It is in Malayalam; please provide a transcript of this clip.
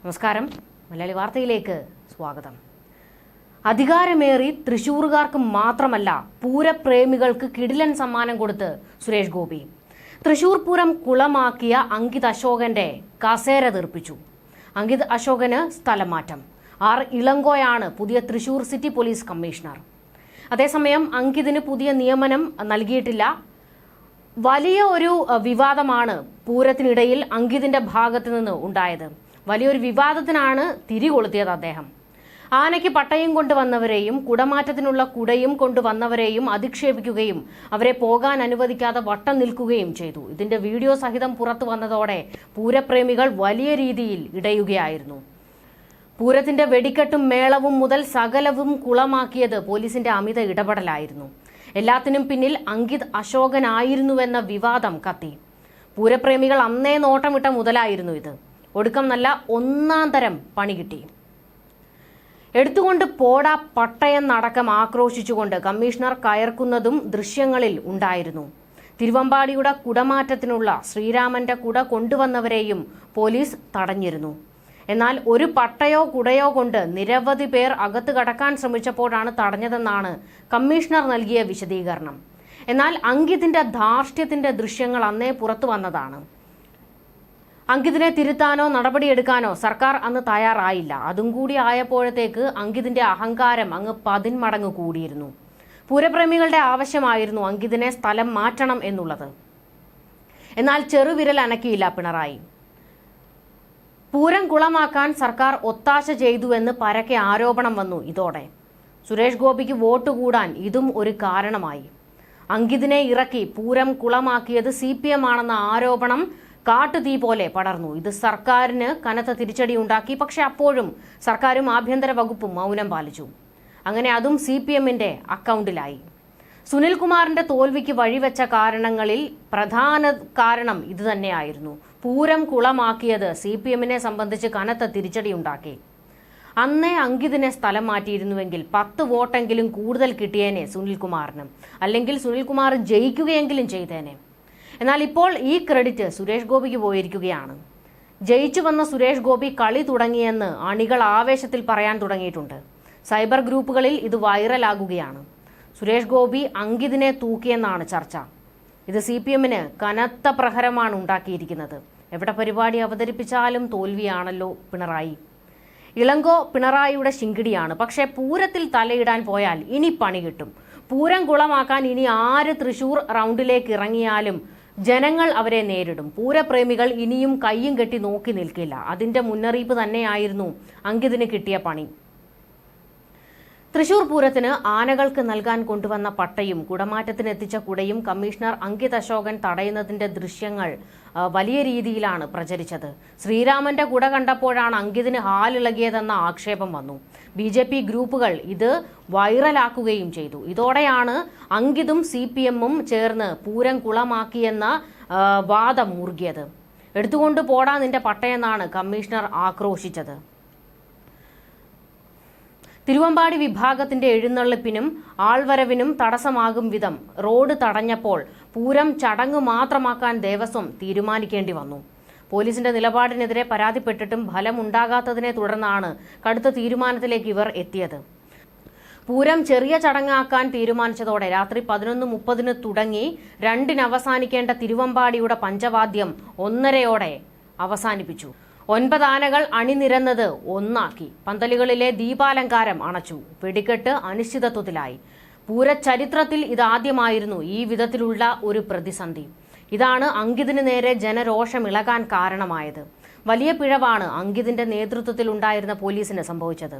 നമസ്കാരം. മലയാളി വാർത്തയിലേക്ക് സ്വാഗതം. അധികാരമേറി തൃശൂറുകാർക്ക് മാത്രമല്ല പൂരപ്രേമികൾക്ക് കിടിലൻ സമ്മാനം കൊടുത്ത് സുരേഷ് ഗോപി. തൃശൂർ പൂരം കുളമാക്കിയ അങ്കിത് അശോകന്റെ കസേര തീർപ്പിച്ചു. അങ്കിത് അശോകന് സ്ഥലം മാറ്റം. ആർ ഇളങ്കോയാണ് പുതിയ തൃശൂർ സിറ്റി പോലീസ് കമ്മീഷണർ. അതേസമയം അങ്കിതിന് പുതിയ നിയമനം നൽകിയിട്ടില്ല. വലിയ ഒരു വിവാദമാണ് പൂരത്തിനിടയിൽ അങ്കിതിന്റെ ഭാഗത്തു നിന്ന് ഉണ്ടായത്. വലിയൊരു വിവാദത്തിനാണ് തിരികൊളുത്തിയത് അദ്ദേഹം. ആനയ്ക്ക് പട്ടയം കൊണ്ടുവന്നവരെയും കുടമാറ്റത്തിനുള്ള കുടയും കൊണ്ടുവന്നവരെയും അധിക്ഷേപിക്കുകയും അവരെ പോകാൻ അനുവദിക്കാതെ വട്ടം നിൽക്കുകയും ചെയ്തു. ഇതിന്റെ വീഡിയോ സഹിതം പുറത്തു വന്നതോടെ പൂരപ്രേമികൾ വലിയ രീതിയിൽ ഇടയുകയായിരുന്നു. പൂരത്തിന്റെ വെടിക്കെട്ടും മേളവും മുതൽ സകലവും കുളമാക്കിയത് പോലീസിന്റെ അമിത ഇടപെടലായിരുന്നു. എല്ലാത്തിനും പിന്നിൽ അങ്കിത് അശോകനായിരുന്നുവെന്ന വിവാദം കത്തി. പൂരപ്രേമികൾ അന്നേ നോട്ടമിട്ട മുതലായിരുന്നു ഇത്. ഒടുക്കം നല്ല ഒന്നാം തരം പണി കിട്ടി. എടുത്തുകൊണ്ട് പോടാ പട്ടയെന്നടക്കം ആക്രോശിച്ചുകൊണ്ട് കമ്മീഷണർ കയർക്കുന്നതും ദൃശ്യങ്ങളിൽ ഉണ്ടായിരുന്നു. തിരുവമ്പാടിയുടെ കുടമാറ്റത്തിനുള്ള ശ്രീരാമന്റെ കുട കൊണ്ടുവന്നവരെയും പോലീസ് തടഞ്ഞിരുന്നു. എന്നാൽ ഒരു പട്ടയോ കുടയോ കൊണ്ട് നിരവധി പേർ അകത്ത് കടക്കാൻ ശ്രമിച്ചപ്പോഴാണ് തടഞ്ഞതെന്നാണ് കമ്മീഷണർ നൽകിയ വിശദീകരണം. എന്നാൽ അങ്കിതിന്റെ ധാർഷ്ട്യത്തിന്റെ ദൃശ്യങ്ങൾ അന്നേ പുറത്തു വന്നതാണ്. അങ്കിതിനെ തിരുത്താനോ നടപടിയെടുക്കാനോ സർക്കാർ അന്ന് തയ്യാറായില്ല. അതും കൂടി ആയപ്പോഴത്തേക്ക് അങ്കിതിന്റെ അഹങ്കാരം അങ്ങ് 10 മടങ്ങ് കൂടിയിരുന്നു. പൂരപ്രേമികളുടെ ആവശ്യമായിരുന്നു അങ്കിതിനെ സ്ഥലം മാറ്റണം എന്നുള്ളത്. എന്നാൽ ചെറുവിരൽ അനക്കിയില്ല പിണറായി. പൂരം കുളമാക്കാൻ സർക്കാർ ഒത്താശ ചെയ്തുവെന്ന് പരക്കെ ആരോപണം വന്നു. ഇതോടെ സുരേഷ് ഗോപിക്ക് വോട്ട് കൂടാൻ ഇതും ഒരു കാരണമായി. അങ്കിതിനെ ഇറക്കി പൂരം കുളമാക്കിയത് CPM ആണെന്ന ആരോപണം കാട്ടുതീ പോലെ പടർന്നു. ഇത് സർക്കാരിന് കനത്ത തിരിച്ചടി ഉണ്ടാക്കി. പക്ഷെ അപ്പോഴും സർക്കാരും ആഭ്യന്തര വകുപ്പും മൗനം പാലിച്ചു. അങ്ങനെ അതും CPMന്റെ അക്കൗണ്ടിലായി. സുനിൽകുമാറിന്റെ തോൽവിക്ക് വഴിവെച്ച കാരണങ്ങളിൽ പ്രധാന കാരണം ഇതുതന്നെയായിരുന്നു. പൂരം കുളമാക്കിയത് CPMനെ സംബന്ധിച്ച് കനത്ത തിരിച്ചടി ഉണ്ടാക്കി. അന്നേ അങ്കിതിനെ സ്ഥലം മാറ്റിയിരുന്നുവെങ്കിൽ 10 വോട്ടെങ്കിലും കൂടുതൽ കിട്ടിയേനെ സുനിൽകുമാറിന്. അല്ലെങ്കിൽ സുനിൽകുമാർ ജയിക്കുകയെങ്കിലും ചെയ്തേനെ. എന്നാൽ ഇപ്പോൾ ഈ ക്രെഡിറ്റ് സുരേഷ് ഗോപിക്ക് പോയിരിക്കുകയാണ്. ജയിച്ചു വന്ന സുരേഷ് ഗോപി കളി തുടങ്ങിയെന്ന് അണികൾ ആവേശത്തിൽ പറയാൻ തുടങ്ങിയിട്ടുണ്ട്. സൈബർ ഗ്രൂപ്പുകളിൽ ഇത് വൈറലാകുകയാണ്. സുരേഷ് ഗോപി അങ്കിതിനെ തൂക്കിയെന്നാണ് ചർച്ച. ഇത് CPMന് കനത്ത പ്രഹരമാണ് ഉണ്ടാക്കിയിരിക്കുന്നത്. എവിടെ പരിപാടി അവതരിപ്പിച്ചാലും തോൽവിയാണല്ലോ പിണറായി. ഇളങ്കോ പിണറായിയുടെ ശിങ്കിടിയാണ്. പക്ഷേ പൂരത്തിൽ തലയിടാൻ പോയാൽ ഇനി പണി കിട്ടും. പൂരം കുളമാക്കാൻ ഇനി ആര് തൃശൂർ റൗണ്ടിലേക്ക് ഇറങ്ങിയാലും ജനങ്ങൾ അവരെ നേരിടും. പൂരപ്രേമികൾ ഇനിയും കയ്യും കെട്ടി നോക്കി നിൽക്കില്ല. അതിന്റെ മുന്നറിയിപ്പ് തന്നെയായിരുന്നു അങ്കിതിന് കിട്ടിയ പണി. തൃശൂർ പൂരത്തിന് ആനകൾക്ക് നൽകാൻ കൊണ്ടുവന്ന പട്ടയും കുടമാറ്റത്തിനെത്തിച്ച കുടയും കമ്മീഷണർ അങ്കിത് അശോകൻ തടയുന്നതിന്റെ ദൃശ്യങ്ങൾ വലിയ രീതിയിലാണ് പ്രചരിച്ചത്. ശ്രീരാമന്റെ കുട കണ്ടപ്പോഴാണ് അങ്കിതിന് ഹാലിളകിയതെന്ന ആക്ഷേപം വന്നു. BJP ഗ്രൂപ്പുകൾ ഇത് വൈറലാക്കുകയും ചെയ്തു. ഇതോടെയാണ് അങ്കിതും CPMും ചേർന്ന് പൂരം കുളമാക്കിയെന്ന വാദം മുറുകിയത്. എടുത്തുകൊണ്ട് പോടാ നിന്റെ പട്ടയെന്നാണ് കമ്മീഷണർ ആക്രോശിച്ചത്. തിരുവമ്പാടി വിഭാഗത്തിന്റെ എഴുന്നള്ളിപ്പിനും ആൾവരവിനും തടസ്സമാകും വിധം റോഡ് തടഞ്ഞപ്പോൾ പൂരം ചടങ്ങ് മാത്രമാക്കാൻ ദേവസ്വം തീരുമാനിക്കേണ്ടി വന്നു. പോലീസിന്റെ നിലപാടിനെതിരെ പരാതിപ്പെട്ടിട്ടും ഫലമുണ്ടാകാത്തതിനെ തുടർന്നാണ് കടുത്ത തീരുമാനത്തിലേക്ക് ഇവർ എത്തിയത്. പൂരം ചെറിയ ചടങ്ങാക്കാൻ തീരുമാനിച്ചതോടെ രാത്രി 11:30 തുടങ്ങി 2 അവസാനിക്കേണ്ട തിരുവമ്പാടിയുടെ പഞ്ചവാദ്യം 1:30 അവസാനിപ്പിച്ചു. 9 ആനകൾ അണിനിരന്നത് ഒന്നാക്കി. പന്തലുകളിലെ ദീപാലങ്കാരം അണച്ചു. വെടിക്കെട്ട് അനിശ്ചിതത്വത്തിലായി. പൂരചരിത്രത്തിൽ ഇതാദ്യമായിരുന്നു ഈ വിധത്തിലുള്ള ഒരു പ്രതിസന്ധി. ഇതാണ് അങ്കിതിന് നേരെ ജനരോഷമിളകാൻ കാരണമായത്. വലിയ പിഴവാണ് അങ്കിതിന്റെ നേതൃത്വത്തിൽ ഉണ്ടായിരുന്ന പോലീസിന് സംഭവിച്ചത്.